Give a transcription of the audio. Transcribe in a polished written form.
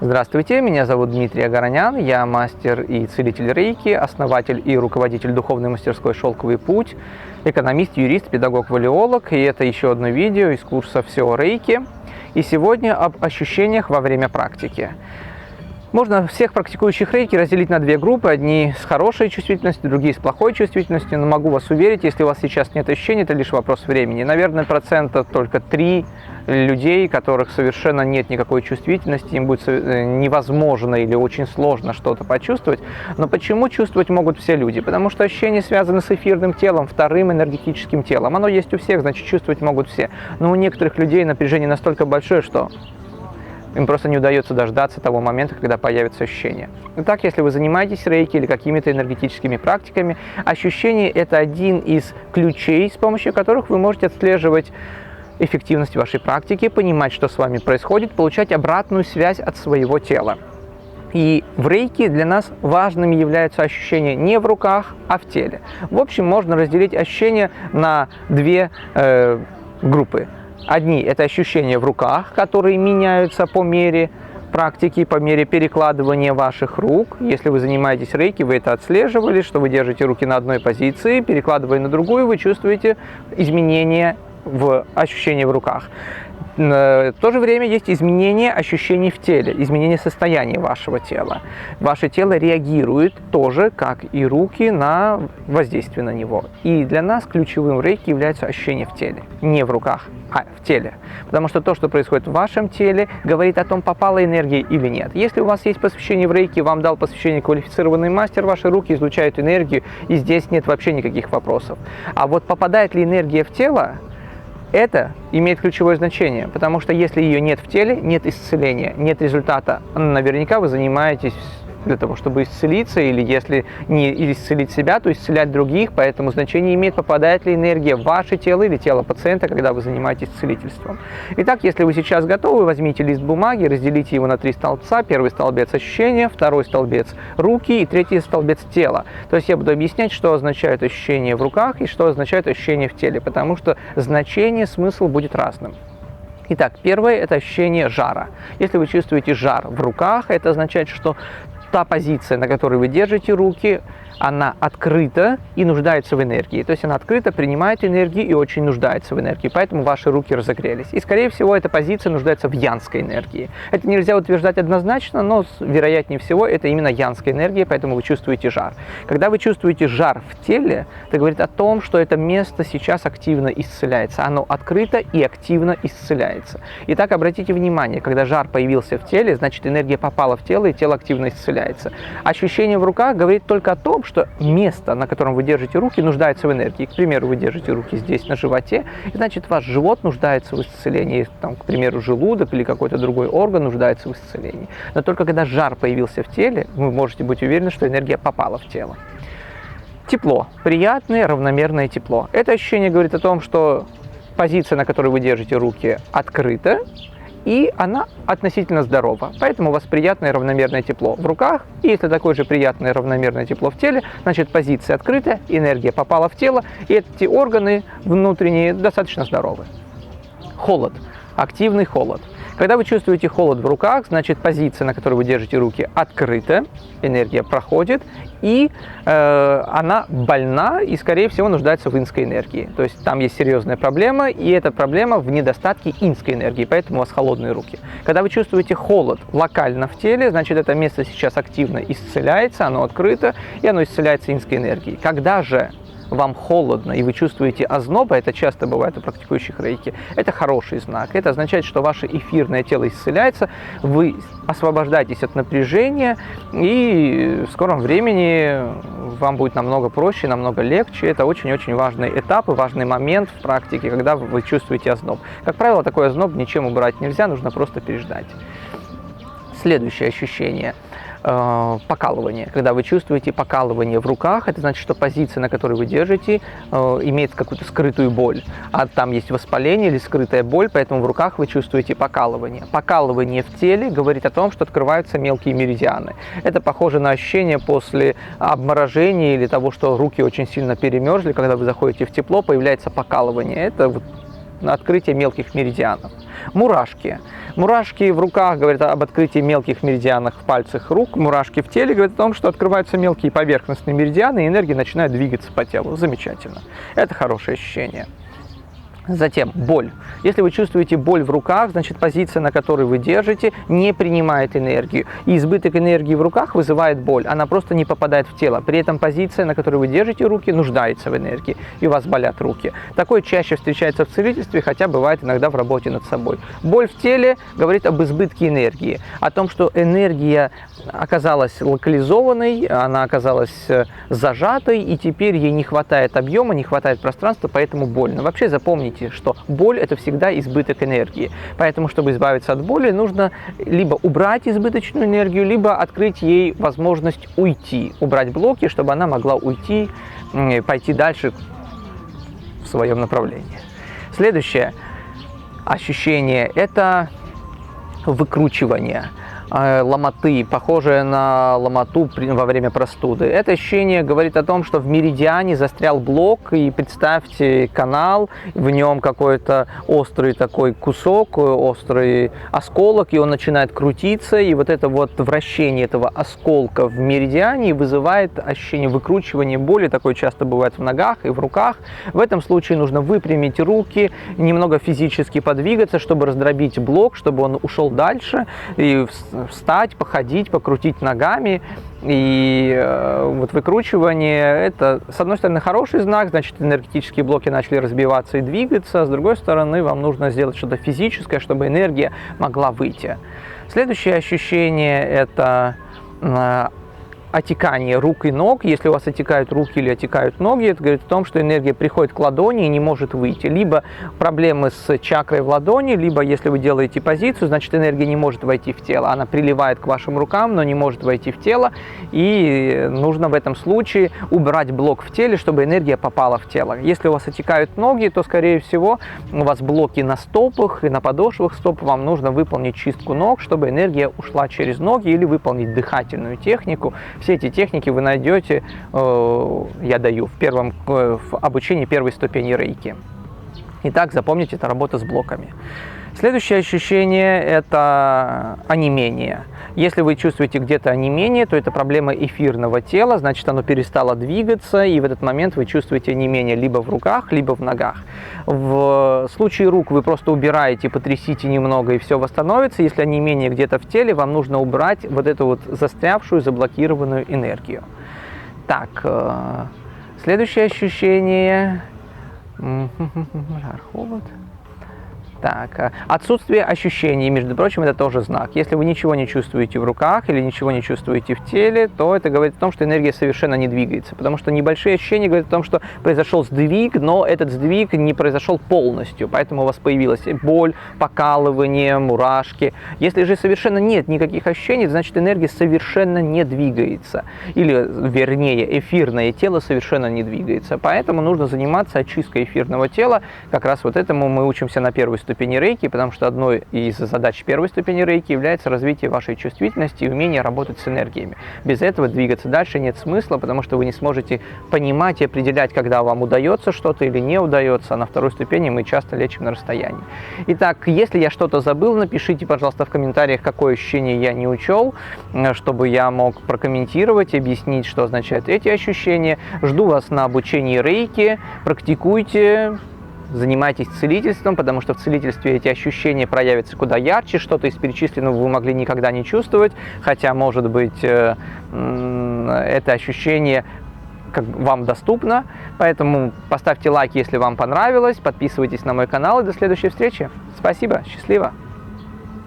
Здравствуйте, меня зовут Дмитрий Агаронян, я мастер и целитель рейки, основатель и руководитель духовной мастерской «Шелковый путь», экономист, юрист, педагог-валеолог, и это еще одно видео из курса «Все о рейке». И сегодня об ощущениях во время практики. Можно всех практикующих рейки разделить на две группы. Одни с хорошей чувствительностью, другие с плохой чувствительностью. Но могу вас уверить, если у вас сейчас нет ощущений, это лишь вопрос времени. Наверное, процентов только 3 людей, у которых совершенно нет никакой чувствительности, им будет невозможно или очень сложно что-то почувствовать. Но почему чувствовать могут все люди? Потому что ощущения связаны с эфирным телом, вторым энергетическим телом. Оно есть у всех, значит, чувствовать могут все. Но у некоторых людей напряжение настолько большое, что им просто не удается дождаться того момента, когда появятся ощущения. Итак, если вы занимаетесь рейки или какими-то энергетическими практиками, ощущение – это один из ключей, с помощью которых вы можете отслеживать эффективность вашей практики, понимать, что с вами происходит, получать обратную связь от своего тела. И в рейке для нас важными являются ощущения не в руках, а в теле. В общем, можно разделить ощущения на две группы. Одни – это ощущения в руках, которые меняются по мере практики, по мере перекладывания ваших рук. Если вы занимаетесь рейки, вы это отслеживали, что вы держите руки на одной позиции, перекладывая на другую, вы чувствуете изменения в ощущении в руках. В то же время есть изменение ощущений в теле, изменение состояния вашего тела. Ваше тело реагирует тоже, как и руки, на воздействие на него. И для нас ключевым в рейке является ощущение в теле. Не в руках, а в теле. Потому что то, что происходит в вашем теле, говорит о том, попала энергия или нет. Если у вас есть посвящение в рейке, вам дал посвящение квалифицированный мастер, ваши руки излучают энергию, и здесь нет вообще никаких вопросов. А вот попадает ли энергия в тело, это имеет ключевое значение, потому что если ее нет в теле, нет исцеления, нет результата. Наверняка вы занимаетесь для того, чтобы исцелиться, или если не исцелить себя, то исцелять других, поэтому значение имеет, попадает ли энергия в ваше тело или тело пациента, когда вы занимаетесь целительством. Итак, если вы сейчас готовы, возьмите лист бумаги, разделите его на 3 столбца. Первый столбец – ощущения, второй столбец – руки и третий столбец – тело. То есть я буду объяснять, что означают ощущения в руках и что означают ощущения в теле, потому что значение, смысл будет разным. Итак, первое – это ощущение жара. Если вы чувствуете жар в руках, это означает, что та позиция, на которой вы держите руки, она открыта и нуждается в энергии. То есть она открыто принимает энергию и очень нуждается в энергии, поэтому ваши руки разогрелись. И, скорее всего, эта позиция нуждается в янской энергии. Это нельзя утверждать однозначно, но, вероятнее всего, это именно янская энергия, поэтому вы чувствуете жар. Когда вы чувствуете жар в теле, это говорит о том, что это место сейчас активно исцеляется. Оно открыто и активно исцеляется. Итак, обратите внимание, когда жар появился в теле, значит, энергия попала в тело, и тело активно исцеляется. Ощущение в руках говорит только о том, что место, на котором вы держите руки, нуждается в энергии. К примеру, вы держите руки здесь на животе, и значит, ваш живот нуждается в исцелении. Там, к примеру, желудок или какой-то другой орган нуждается в исцелении. Но только когда жар появился в теле, вы можете быть уверены, что энергия попала в тело. Тепло. Приятное, равномерное тепло. Это ощущение говорит о том, что позиция, на которой вы держите руки, открыта, и она относительно здорова. Поэтому у вас приятное равномерное тепло в руках. И если такое же приятное равномерное тепло в теле, значит, позиция открыта, энергия попала в тело, и эти органы внутренние достаточно здоровы. Холод. Активный холод. Когда вы чувствуете холод в руках, значит, позиция, на которой вы держите руки, открыта, энергия проходит, и она больна и, скорее всего, нуждается в инской энергии. То есть там есть серьезная проблема, и эта проблема в недостатке инской энергии, поэтому у вас холодные руки. Когда вы чувствуете холод локально в теле, значит, это место сейчас активно исцеляется, оно открыто, и оно исцеляется инской энергией. Когда же вам холодно и вы чувствуете озноб, а это часто бывает у практикующих рейки, это хороший знак. Это означает, что ваше эфирное тело исцеляется, вы освобождаетесь от напряжения, и в скором времени вам будет намного проще, намного легче. Это очень-очень важный этап и важный момент в практике, когда вы чувствуете озноб. Как правило, такой озноб ничем убрать нельзя, нужно просто переждать. Следующее ощущение – покалывание. Когда вы чувствуете покалывание в руках, это значит, что позиция, на которой вы держите, имеет какую-то скрытую боль. А там есть воспаление или скрытая боль, поэтому в руках вы чувствуете покалывание. Покалывание в теле говорит о том, что открываются мелкие меридианы. Это похоже на ощущение после обморожения или того, что руки очень сильно перемерзли. Когда вы заходите в тепло, появляется покалывание. Это открытие мелких меридианов. Мурашки. Мурашки в руках говорят об открытии мелких меридианов в пальцах рук. Мурашки в теле говорят о том, что открываются мелкие поверхностные меридианы, и энергия начинает двигаться по телу. Замечательно. Это хорошее ощущение. Затем боль. Если вы чувствуете боль в руках, значит позиция, на которой вы держите, не принимает энергию. И избыток энергии в руках вызывает боль. Она просто не попадает в тело. При этом позиция, на которой вы держите руки, нуждается в энергии. И у вас болят руки. Такое чаще встречается в целительстве, хотя бывает иногда в работе над собой. Боль в теле говорит об избытке энергии. О том, что энергия оказалась локализованной, она оказалась зажатой, и теперь ей не хватает объема, не хватает пространства, поэтому больно. Вообще запомните, что боль – это всегда избыток энергии. Поэтому, чтобы избавиться от боли, нужно либо убрать избыточную энергию, либо открыть ей возможность уйти, убрать блоки, чтобы она могла уйти, пойти дальше в своем направлении. Следующее ощущение – это выкручивание. Ломоты, похожие на ломоту во время простуды. Это ощущение говорит о том, что в меридиане застрял блок, и представьте канал, в нем какой-то острый такой кусок, острый осколок, и он начинает крутиться, и вот это вот вращение этого осколка в меридиане вызывает ощущение выкручивания боли. Такое часто бывает в ногах и в руках. В этом случае нужно выпрямить руки, немного физически подвигаться, чтобы раздробить блок, чтобы он ушел дальше, и встать, походить, покрутить ногами. И вот выкручивание – это, с одной стороны, хороший знак, значит, энергетические блоки начали разбиваться и двигаться, с другой стороны, вам нужно сделать что-то физическое, чтобы энергия могла выйти. Следующее ощущение – это отекание рук и ног. Если у вас отекают руки или отекают ноги, это говорит о том, что энергия приходит к ладони и не может выйти. Либо проблемы с чакрой в ладони, либо если вы делаете позицию, значит энергия не может войти в тело. Она приливает к вашим рукам, но не может войти в тело. И нужно в этом случае убрать блок в теле, чтобы энергия попала в тело. Если у вас отекают ноги, то, скорее всего, у вас блоки на стопах и на подошвах стоп. Вам нужно выполнить чистку ног, чтобы энергия ушла через ноги, или выполнить дыхательную технику. Все эти техники вы найдете, я даю в обучении первой ступени рейки. Итак, запомните, это работа с блоками. Следующее ощущение – это онемение. Если вы чувствуете где-то онемение, то это проблема эфирного тела, значит, оно перестало двигаться, и в этот момент вы чувствуете онемение либо в руках, либо в ногах. В случае рук вы просто убираете, потрясите немного, и все восстановится. Если онемение где-то в теле, вам нужно убрать вот эту вот застрявшую, заблокированную энергию. Так, следующее ощущение – холод. Так, отсутствие ощущений, между прочим, это тоже знак. Если вы ничего не чувствуете в руках или ничего не чувствуете в теле, то это говорит о том, что энергия совершенно не двигается. Потому что небольшие ощущения говорят о том, что произошел сдвиг, но этот сдвиг не произошел полностью. Поэтому у вас появилась боль, покалывание, мурашки. Если же совершенно нет никаких ощущений, значит энергия совершенно не двигается. Или, вернее, эфирное тело совершенно не двигается. Поэтому нужно заниматься очисткой эфирного тела. Как раз вот этому мы учимся на первой ступени рейки, потому что одной из задач первой ступени рейки является развитие вашей чувствительности и умение работать с энергиями. Без этого двигаться дальше нет смысла, потому что вы не сможете понимать и определять, когда вам удается что-то или не удается. А на второй ступени мы часто лечим на расстоянии. Итак, если я что-то забыл, напишите, пожалуйста, в комментариях, какое ощущение я не учел, чтобы я мог прокомментировать и объяснить, что означают эти ощущения. Жду вас на обучении рейки, практикуйте. Занимайтесь целительством, потому что в целительстве эти ощущения проявятся куда ярче, что-то из перечисленного вы могли никогда не чувствовать, хотя, может быть, это ощущение вам доступно. Поэтому поставьте лайк, если вам понравилось, подписывайтесь на мой канал, и до следующей встречи. Спасибо, счастливо!